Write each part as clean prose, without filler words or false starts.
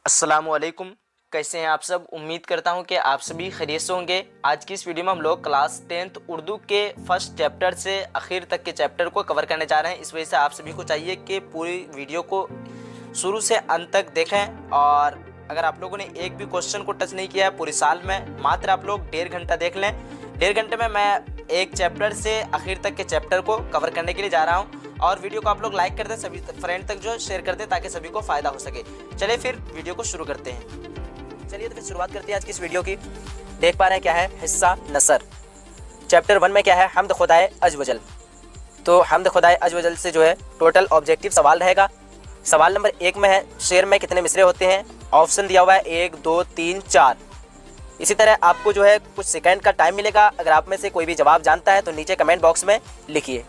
अस्सलामुअलैकुम। कैसे हैं आप सब? उम्मीद करता हूं कि आप सभी खैरियत से होंगे। आज की इस वीडियो में हम लोग क्लास 10th उर्दू के फर्स्ट चैप्टर से आखिर तक के चैप्टर को कवर करने जा रहे हैं। इस वजह से आप सभी को चाहिए कि पूरी वीडियो को शुरू से अंत तक देखें, और अगर आप लोगों ने एक भी क्वेश्चन को टच नहीं किया है पूरे साल में, मात्र आप लोग 1.5 घंटा देख लें। 1.5 घंटे में मैं एक चैप्टर से आखिर तक के चैप्टर को कवर करने के लिए जा रहा हूँ। और वीडियो को आप लोग लाइक कर दें, सभी फ्रेंड तक जो शेयर कर दें ताकि सभी को फ़ायदा हो सके। चलिए फिर वीडियो को शुरू करते हैं। चलिए तो फिर शुरुआत करते हैं आज की इस वीडियो की। देख पा रहे हैं क्या है हिस्सा नसर। चैप्टर 1 में क्या है? हमद खुदाए अज़ वजल। तो हमद खुदाए अज़ वजल से जो है टोटल ऑब्जेक्टिव सवाल रहेगा। सवाल नंबर 1 में है शेर में कितने मिसरे होते हैं? ऑप्शन दिया हुआ है 1, 2, 3, 4। इसी तरह आपको जो है कुछ सेकंड का टाइम मिलेगा। अगर आप में से कोई भी जवाब जानता है तो नीचे कमेंट बॉक्स में लिखिए।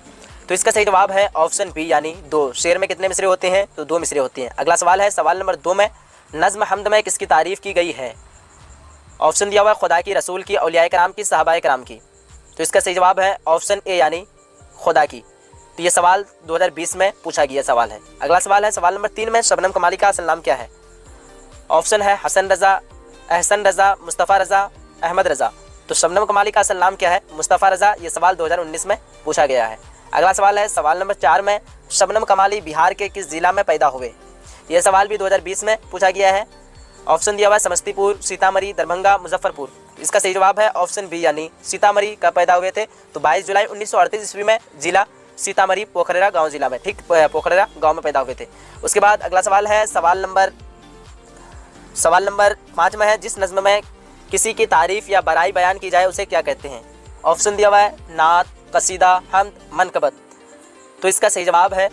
तो इसका सही जवाब है ऑप्शन बी यानी 2। शेर में कितने मिसरे होते हैं? तो 2 मिसरे होते हैं। अगला सवाल है सवाल नंबर 2 में नज़्म हमद में किसकी तारीफ़ की गई है? ऑप्शन दिया हुआ है खुदा की, रसूल की, औलिया कराम की, सहाबाए कराम की। तो इसका सही जवाब है ऑप्शन ए यानी खुदा की। तो ये सवाल 2020 में पूछा गया सवाल है। अगला सवाल है सवाल नंबर 3 में शबनम कमाली का असल नाम क्या है? ऑप्शन है हसन रज़ा, एहसन रज़ा, मुस्तफ़ा रज़ा, अहमद रज़ा। तो शबनम कमाली का असल नाम क्या है? मुस्तफ़ा रज़ा। ये सवाल 2019 में पूछा गया है। अगला सवाल है सवाल नंबर 4 में शबनम कमाली बिहार के किस ज़िला में पैदा हुए? यह सवाल भी 2020 में पूछा गया है। ऑप्शन दिया हुआ है समस्तीपुर, सीतामढ़ी, दरभंगा, मुजफ्फरपुर। इसका सही जवाब है ऑप्शन बी यानी सीतामढ़ी का पैदा हुए थे। तो 22 जुलाई 1938 ईस्वी में जिला सीतामढ़ी पोखरेरा गाँव जिला में, ठीक पोखरेरा गाँव में पैदा हुए थे। उसके बाद अगला सवाल है सवाल नंबर 5 में है जिस नज़्म में किसी की तारीफ़ या बड़ाई बयान की जाए उसे क्या कहते हैं? ऑप्शन दिया हुआ है नात, कसीदा, हमद, मनकबत। तो इसका सही जवाब है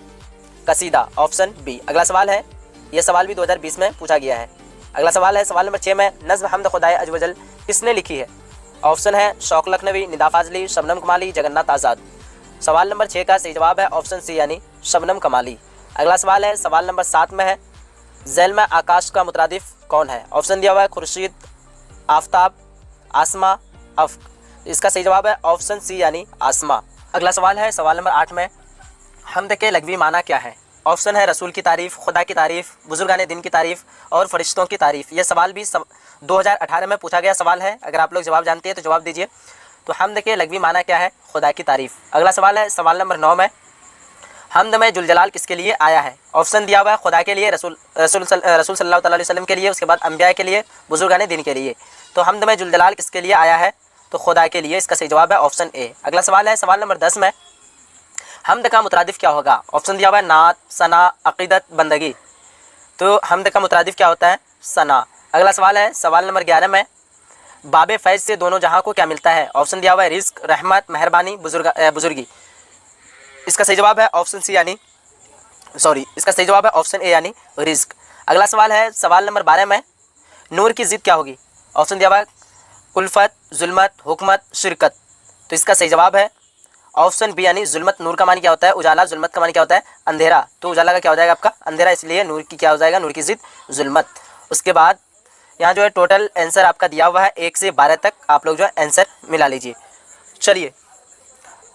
कसीदा, ऑप्शन बी। अगला सवाल है, यह सवाल भी 2020 में पूछा गया है। अगला सवाल है सवाल नंबर 6 में नज़्म हमद खुदाए अज़ वजल किसने लिखी है? ऑप्शन है शौक लखनवी, निदा फाजली, शबनम कमाली, जगन्नाथ आज़ाद। सवाल नंबर 6 का सही जवाब है ऑप्शन सी यानी शबनम कमाली। अगला सवाल है सवाल नंबर 7 में है ज़ैल में आकाश का मुतरादिफ कौन है? ऑप्शन दिया हुआ है खुर्शीद, आफ्ताब, आसमा, अफ्क। इसका सही जवाब है ऑप्शन सी यानी आसमा। अगला सवाल है सवाल नंबर 8 में हमद के लग़वी माना क्या है? ऑप्शन है रसूल की तारीफ़, खुदा की तारीफ़, बुजुर्गाने दिन की तारीफ़ और फरिश्तों की तारीफ़। यह सवाल भी 2018 में पूछा गया सवाल है। अगर आप लोग जवाब जानते हैं तो जवाब दीजिए। तो हमद के लग़वी माना क्या है? खुदा की तारीफ़। अगला सवाल है सवाल नंबर 9 में हमद में जुलजलाल किसके लिए आया है? ऑप्शन दिया हुआ है खुदा के लिए, रसूल सल्लल्लाहु अलैहि वसल्लम के लिए, उसके बाद अंबिया के लिए, बुजुर्गाने दिन के लिए। तो हमद में जुलजलाल किसके लिए आया है? तो खुदा के लिए। इसका सही जवाब है ऑप्शन ए। अगला सवाल है सवाल नंबर 10 में हमद का मुतरादिफ क्या होगा? ऑप्शन दिया हुआ है नात, सना, अक़ीदत, बंदगी। तो हमद का मुतरादिफ क्या होता है? सना। अगला सवाल है सवाल नंबर 11 में बाबे फैज़ से दोनों जहां को क्या मिलता है? ऑप्शन दिया हुआ है रिज़्क, रहमत, मेहरबानी, बुजुर्गी। इसका सही जवाब है ऑप्शन सी यानी इसका सही जवाब है ऑप्शन ए यानी रिज़्क। अगला सवाल है सवाल नंबर 12 में नूर की ज़िद क्या होगी? ऑप्शन दिया हुआ है कुल्फत, जुल्मत, हुकमत, शिरकत। तो इसका सही जवाब है ऑप्शन बी यानी जुल्मत। नूर का मान क्या होता है? उजाला। जुल्मत का मान क्या होता है? अंधेरा। तो उजाला का क्या हो जाएगा आपका? अंधेरा। इसलिए नूर की क्या हो जाएगा? नूर की ज़िद जुल्मत। उसके बाद यहाँ जो है टोटल आंसर आपका दिया हुआ है 1 से 12 तक। आप लोग जो है आंसर मिला लीजिए। चलिए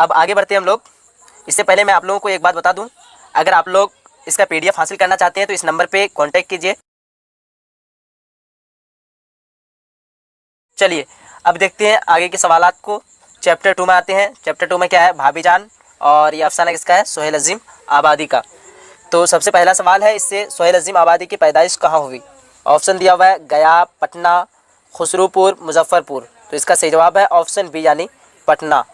अब आगे बढ़ते हैं हम लोग। इससे पहले मैं आप लोगों को एक बात बता दूं, अगर आप लोग इसका PDF हासिल करना चाहते हैं तो इस नंबर पे कांटेक्ट कीजिए। चलिए अब देखते हैं आगे के सवालात को। चैप्टर 2 में आते हैं। चैप्टर 2 में क्या है? भाभी जान। और ये अफसाना किसका है? सोहेल अज़ीम आबादी का। तो सबसे पहला सवाल है इससे सोहेल अज़ीम आबादी की पैदाइश कहाँ हुई? ऑप्शन दिया हुआ है गया, पटना, खुसरूपुर, मुजफ्फरपुर। तो इसका सही जवाब है ऑप्शन बी यानी पटना।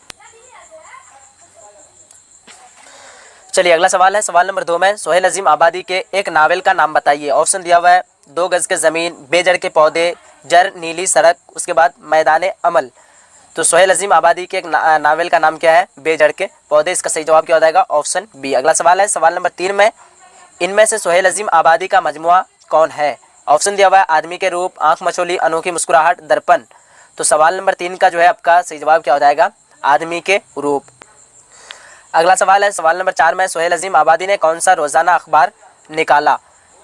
चलिए अगला सवाल है सवाल नंबर 2 में सोहेल अज़ीम आबादी के एक नावल का नाम बताइए। ऑप्शन दिया हुआ है 2 गज़ के ज़मीन, बेजड़ के पौधे, जर नीली सड़क, उसके बाद मैदान अमल। तो सोहेल अज़ीम आबादी के एक नावल का नाम क्या है? बेजड़ के पौधे। इसका सही जवाब क्या हो जाएगा? Option B. अगला सवाल है सवाल नंबर 3 में इनमें से सोहेल अज़ीम आबादी का मजमुआ कौन है? ऑप्शन दिया हुआ है आदमी के रूप, आँख मचोली, अनोखी मुस्कुराहट, दर्पण। तो सवाल नंबर 3 का जो है आपका सही जवाब क्या हो जाएगा? आदमी के रूप। अगला सवाल है सवाल नंबर 4 में सोहेल अज़ीम आबादी ने कौन सा रोज़ाना अखबार निकाला?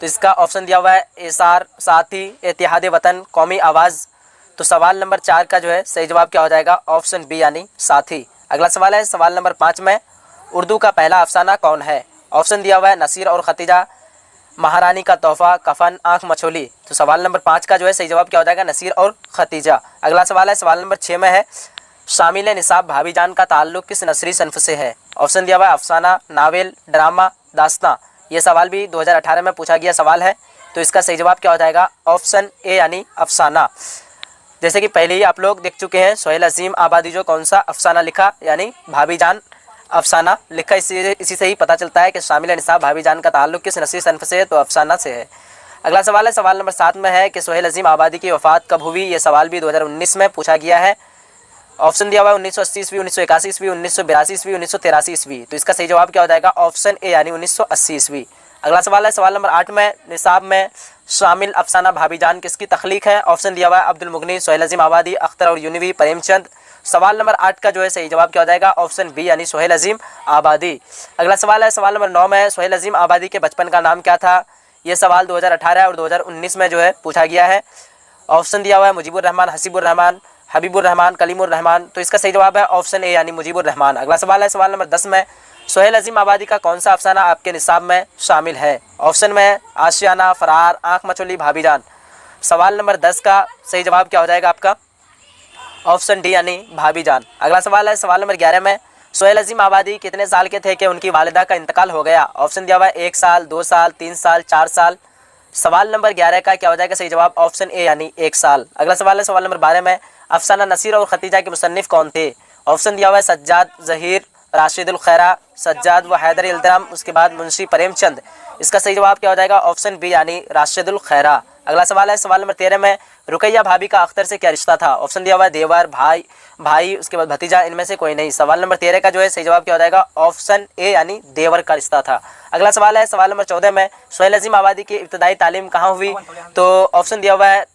तो इसका ऑप्शन दिया हुआ है एसार, साथी, इत्तेहाद वतन, कौमी आवाज़। तो सवाल नंबर 4 का जो है सही जवाब क्या हो जाएगा? ऑप्शन बी यानी साथी। अगला सवाल है सवाल नंबर 5 में उर्दू का पहला अफसाना कौन है? ऑप्शन दिया हुआ है नसीर और खतीजा, महारानी का तोहफा, कफन, आंख मछोली। तो सवाल नंबर 5 का जो है सही जवाब क्या हो जाएगा, नसीर और खतीजा। अगला सवाल है, सवाल नंबर 6 में है, शामिल निसाब भाभी जान का ताल्लुक किस नसरी सन्फ से है। ऑप्शन दिया हुआ है अफसाना, नावल, ड्रामा, दास्तां। ये सवाल भी 2018 में पूछा गया सवाल है। तो इसका सही जवाब क्या हो जाएगा, ऑप्शन ए यानी अफसाना। जैसे कि पहले ही आप लोग देख चुके हैं, सोहेल अजीम आबादी जो कौन सा अफसाना लिखा, यानी भाभी जान अफसाना लिखा। इसी से ही पता चलता है कि शामिल निसाब भाभी जान का ताल्लुक किस नस्ली सन्फ से है, तो अफसाना से है। अगला सवाल है, सवाल नंबर 7 में है कि सोहेल अजीम आबादी की वफ़ात कब हुई। ये सवाल भी 2019 में पूछा गया है। ऑप्शन दिया हुआ है 1980 ईस्वी, 1981 ईस्वी, 1982 ईस्वी, 1983 ईस्वी। तो इसका सही जवाब क्या हो जाएगा, ऑप्शन ए यानी 1980 ईस्वी। अगला सवाल है, सवाल नंबर 8 में, निसाब में शामिल अफसाना भाभी जान किसकी तख्लीक है। ऑप्शन दिया हुआ है अब्दुल मुगनी, सोहेल अजीम आबादी, अख्तर और यूनिवी, प्रेमचंद। सवाल नंबर 8 का जो है सही जवाब क्या हो जाएगा, ऑप्शन बी यानी सोहेल अजीम आबादी। अगला सवाल है, सवाल नंबर 9 में, सोहेल अजीम आबादी के बचपन का नाम क्या था। ये सवाल 2018 और 2019 में जो है पूछा गया है। ऑप्शन दिया हुआ है मुजीबुर रहमान, हसीबुर रहमान, हबीबुर रहमान, कलीमुर रहमान। तो इसका सही जवाब है ऑप्शन ए यानी मुजीबुर रहमान। अगला सवाल है, सवाल नंबर 10 में, सोहेल अजीम आबादी का कौन सा अफसाना आपके निसाब में शामिल है। ऑप्शन में आशियाना, फरार, आंख मचोली, भाभी जान। सवाल नंबर 10 का सही जवाब क्या हो जाएगा आपका, ऑप्शन डी यानी भाभी जान। अगला सवाल है, सवाल नंबर 11 में, सोहेल अजीम आबादी कितने साल के थे कि उनकी वालिदा का इंतकाल हो गया। ऑप्शन दिया हुआ है 1 साल, 2 साल, 3 साल, 4 साल। सवाल नंबर 11 का क्या हो जाएगा सही जवाब, ऑप्शन ए यानी 1 साल। अगला सवाल है, सवाल नंबर 12 में, अफसाना नसीर और खतीजा के मुसन्निफ कौन थे। ऑप्शन दिया हुआ है सज्जाद, ज़हीर, राशिदुल खैरा, सज्जाद व हैदर इल्तराम, उसके बाद मुंशी प्रेमचंद। इसका सही जवाब क्या हो जाएगा, ऑप्शन बी यानी राशिदुल खैरा। अगला सवाल है, सवाल नंबर 13 में, रुकैया भाभी का अख्तर से क्या रिश्ता था। ऑप्शन दिया हुआ है देवर, भाई, उसके बाद भतीजा, इनमें से कोई नहीं। सवाल नंबर 13 का जो है सही जवाब क्या हो जाएगा, ऑप्शन ए यानी देवर का रिश्ता था। अगला सवाल है, सवाल नंबर 14 में, सोहेल अजीम आबादी की इब्तदाई तालीम कहाँ हुई। तो ऑप्शन दिया हुआ है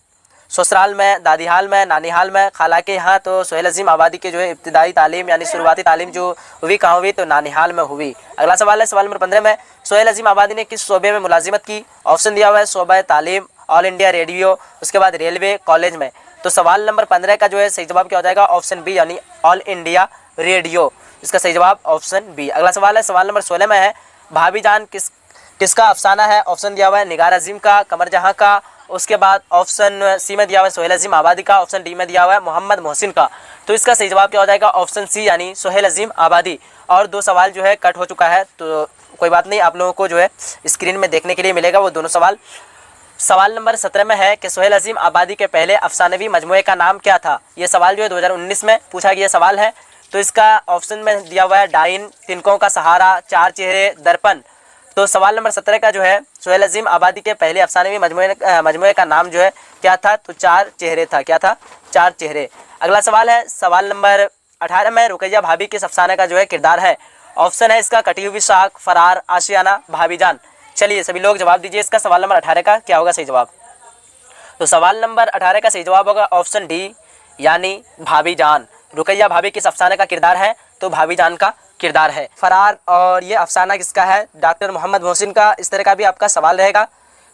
ससुराल में, दादीहाल में, नानीहाल में, खाला के यहाँ। तो सोहेल अजीम आबादी की जो है इब्तदाई तालीम यानी शुरुआती तालीम जो हुई कहाँ हुई, तो नानीहाल में हुई। अगला सवाल है, सवाल नंबर 15 में, सोहेल अजीम आबादी ने किस शोबे में मुलाजिमत की। ऑप्शन दिया हुआ है शोबा तालीम, ऑल इंडिया रेडियो, उसके बाद रेलवे, कॉलेज में। तो सवाल नंबर 15 का जो है सही जवाब क्या हो जाएगा, ऑप्शन बी यानी ऑल इंडिया रेडियो। इसका सही जवाब ऑप्शन बी। अगला सवाल है, सवाल नंबर 16 में है, भाभी जान किसका अफसाना है। ऑप्शन दिया हुआ है निगार अजीम का, कमर जहाँ का, उसके बाद ऑप्शन सी में दिया हुआ है सोहेल अजीम आबादी का, ऑप्शन डी में दिया हुआ है मोहम्मद मोहसिन का। तो इसका सही जवाब क्या हो जाएगा, ऑप्शन सी यानी सोहेल अजीम आबादी। और 2 सवाल जो है कट हो चुका है, तो कोई बात नहीं, आप लोगों को जो है स्क्रीन में देखने के लिए मिलेगा वो दोनों सवाल। सवाल नंबर 17 में है कि सोहेल अजीम आबादी के पहले अफसानवी मजमूए का नाम क्या था। ये सवाल जो है 2019 में पूछा गया सवाल है। तो इसका ऑप्शन में दिया हुआ है डाइन, तिनकों का सहारा, 4 चेहरे, दर्पण। तो सवाल नंबर 17 का जो है सोहेल अजीम आबादी के पहले अफसानवी मजमूए का नाम जो है क्या था, तो 4 चेहरे था। क्या था, 4 चेहरे। अगला सवाल है, सवाल नंबर 18 में, रुकैया भाभी किस अफसाने का जो है किरदार है। ऑप्शन है इसका कटी हुई साख, फरार, आशियाना, भाभी जान। चलिए सभी लोग जवाब दीजिए, इसका सवाल नंबर 18 का क्या होगा सही जवाब। तो सवाल नंबर 18 का सही जवाब होगा ऑप्शन डी यानी भाभी जान। रुकैया भाभी किस अफसाने का किरदार है, तो भाभी जान का किरदार है। फरार और ये अफसाना किसका है, डॉक्टर मोहम्मद मोहसिन का। इस तरह का भी आपका सवाल रहेगा,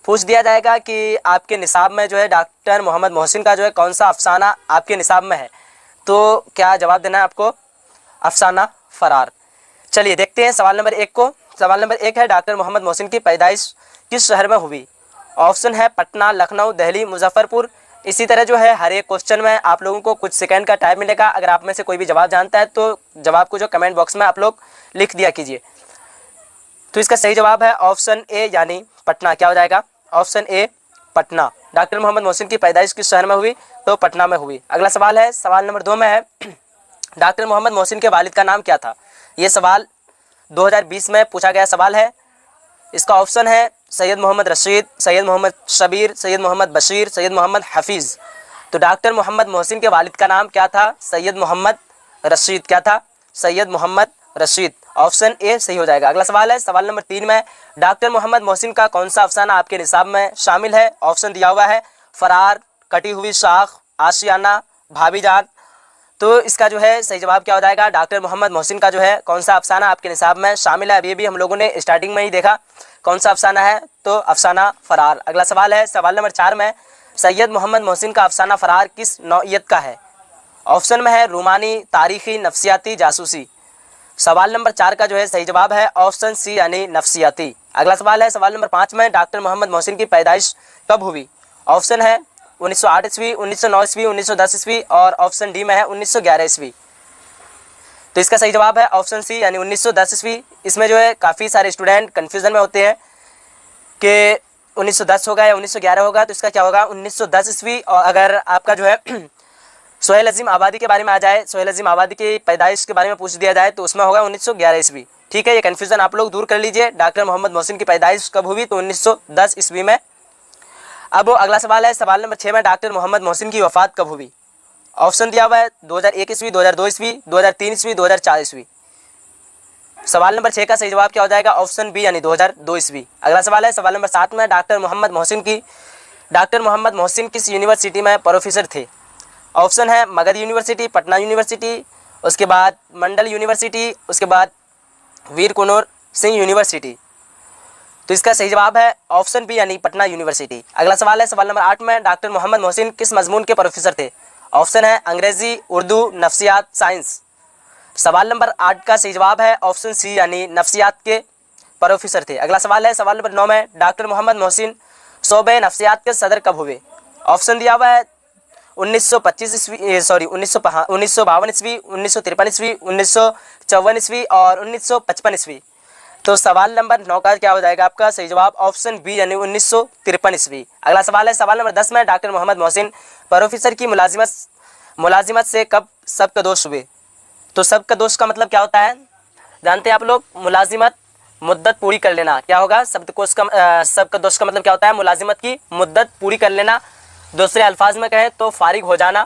पूछ दिया जाएगा कि आपके निसाब में जो है डॉक्टर मोहम्मद मोहसिन का जो है कौन सा अफसाना आपके निसाब में है। तो क्या जवाब देना है आपको, अफसाना फरार। चलिए देखते हैं सवाल नंबर 1 को। सवाल नंबर 1 है, डॉक्टर मोहम्मद मोहसिन की पैदाइश किस शहर में हुई। ऑप्शन है पटना, लखनऊ, दिल्ली, मुजफ्फरपुर। इसी तरह जो है हर एक क्वेश्चन में आप लोगों को कुछ सेकंड का टाइम मिलेगा। अगर आप में से कोई भी जवाब जानता है तो जवाब को जो कमेंट बॉक्स में आप लोग लिख दिया कीजिए। तो इसका सही जवाब है ऑप्शन ए यानी पटना। क्या हो जाएगा, option A Patna. Doctor Mohammad Mohsin की पैदाइश किस शहर में हुई, तो पटना में हुई। अगला सवाल है, सवाल नंबर 2 में है, डॉक्टर मोहम्मद मोहसिन के वालिद का नाम क्या था। ये सवाल 2020 में पूछा गया सवाल है। इसका ऑप्शन है सैयद मोहम्मद रशीद, सैयद मोहम्मद शबीर, सैयद मोहम्मद बशीर, सैयद मोहम्मद हफीज़। तो डॉक्टर मोहम्मद मोहसिन के वालिद का नाम क्या था, सैयद मोहम्मद रशीद। क्या था, सैयद मोहम्मद रशीद। ऑप्शन ए सही हो जाएगा। अगला सवाल है, सवाल नंबर 3 में, डॉक्टर मोहम्मद मोहसिन का कौन सा अफसाना आपके निसाब में शामिल है। ऑप्शन दिया हुआ है फरार, कटी हुई साख, आशियाना, भाभी जान। तो इसका जो है सही जवाब क्या हो जाएगा, डॉक्टर मोहम्मद मोहसिन का जो है कौन सा अफसाना आपके निसाब में शामिल है। अभी भी हम लोगों ने स्टार्टिंग में ही देखा कौन सा अफसाना है, तो अफसाना फरार। अगला सवाल है, सवाल नंबर 4 में, सैयद मोहम्मद मोहसिन का अफसाना फरार किस नौइयत का है। ऑप्शन में है रूमानी, तारीखी, नफ्सियाती, जासूसी। सवाल नंबर 4 का जो है सही जवाब है ऑप्शन सी यानी नफ्सियाती। अगला सवाल है सवाल नंबर 5 में डॉक्टर मोहम्मद मोहसिन की पैदाइश कब हुई? ऑप्शन है 1908 ईस्वी, 1909 ईस्वी, 1910 ईस्वी और ऑप्शन डी में है 1911 ईस्वी। तो इसका सही जवाब है ऑप्शन सी यानी 1910 ईस्वी। इसमें जो है काफ़ी सारे स्टूडेंट कन्फ्यूज़न में होते हैं कि 1910 होगा या 1911 होगा, तो इसका क्या होगा 1910 ईस्वी। और अगर आपका जो है सोहेल अजीम आबादी के बारे में आ जाए, सोहेल अजीम आबादी की पैदाइश के बारे में पूछ दिया जाए तो उसमें होगा 1911 ईस्वी। ठीक है, ये कन्फ्यूज़न आप लोग दूर कर लीजिए। डॉक्टर मोहम्मद मोहसिन की पैदाइश कब हुई? तो 1910 ईस्वी में। अब अगला सवाल है सवाल नंबर 6 में डॉक्टर मोहम्मद मोहसिन की वफ़ात कब हुई? ऑप्शन दिया हुआ है 2001 ईस्वी, 2002 ईस्वी, 2003 ईस्वी, 2004 ईस्वी। सवाल नंबर 6 का सही जवाब क्या हो जाएगा? ऑप्शन बी यानी 2002 ईस्वी। अगला सवाल है सवाल नंबर 7 में डॉक्टर मोहम्मद मोहसिन किस यूनिवर्सिटी में प्रोफेसर थे? ऑप्शन है मगध यूनिवर्सिटी, पटना यूनिवर्सिटी, उसके बाद मंडल यूनिवर्सिटी, उसके बाद वीर कुंवर सिंह यूनिवर्सिटी। तो इसका सही जवाब है ऑप्शन बी यानी पटना यूनिवर्सिटी। अगला सवाल है सवाल नंबर 8 में डॉक्टर मोहम्मद मोहसिन किस मजमून के प्रोफेसर थे? ऑप्शन है अंग्रेजी, उर्दू, नफ्सियात, साइंस। सवाल नंबर 8 का सही जवाब है ऑप्शन सी यानी नफ्सियात के प्रोफेसर थे। अगला सवाल है सवाल नंबर 9 में डॉक्टर मोहम्मद मोहसिन शोबे नफ्सियात के सदर कब हुए? ऑप्शन दिया हुआ है 1952 ईस्वी, 1952 ईस्वी, 1953 ईस्वी, 1954 ईस्वी और 1955 ईस्वी। तो सवाल नंबर 9 का क्या हो जाएगा आपका सही जवाब? ऑप्शन बी यानी 1953 ईस्वी। अगला सवाल है सवाल नंबर 10 में डॉक्टर मोहम्मद मोहसिन प्रोफेसर की मुलाजिमत से कब सबकदोश हुए? तो सबकदोश का मतलब क्या होता है जानते हैं आप लोग? मुलाजिमत मुद्दत पूरी कर लेना। क्या होगा सबकदोश का मतलब क्या होता है? मुलाजिमत की मुद्दत पूरी कर लेना, दूसरे अल्फाज में कहें तो फारिग हो जाना।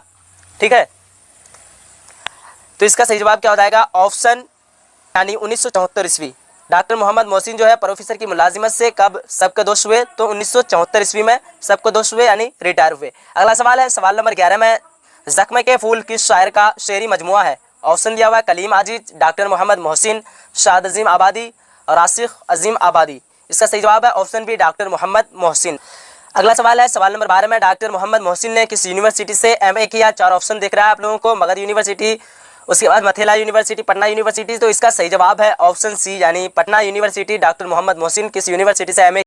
ठीक है, तो इसका सही जवाब क्या हो जाएगा? ऑप्शन यानी 1974 ईस्वी। डॉक्टर मोहम्मद मोहसिन जो है प्रोफेसर की मुलाजिमत से कब सबकदोश हुए? तो 1974 ईस्वी में सबकदोश हुए यानी रिटायर हुए। अगला सवाल है सवाल नंबर 11 में ज़ख्म के फूल किस शायर का शेरी मजमुआ है? ऑप्शन दिया हुआ है कलीम आजिज, डॉक्टर मोहम्मद मोहसिन, शाद अजीम आबादी और आसिफ अजीम आबादी। इसका सही जवाब है option B doctor Mohammad Mohsin. अगला सवाल है सवाल नंबर 12 में डॉक्टर मोहम्मद मोहसिन ने किस यूनिवर्सिटी से एमए किया? 4 ऑप्शन दिख रहा है आप लोगों को, मगध यूनिवर्सिटी, उसके बाद मथेला यूनिवर्सिटी, पटना यूनिवर्सिटी। तो इसका सही जवाब है ऑप्शन सी यानी पटना यूनिवर्सिटी। डॉक्टर मोहम्मद मोहसिन किस यूनिवर्सिटी से एमए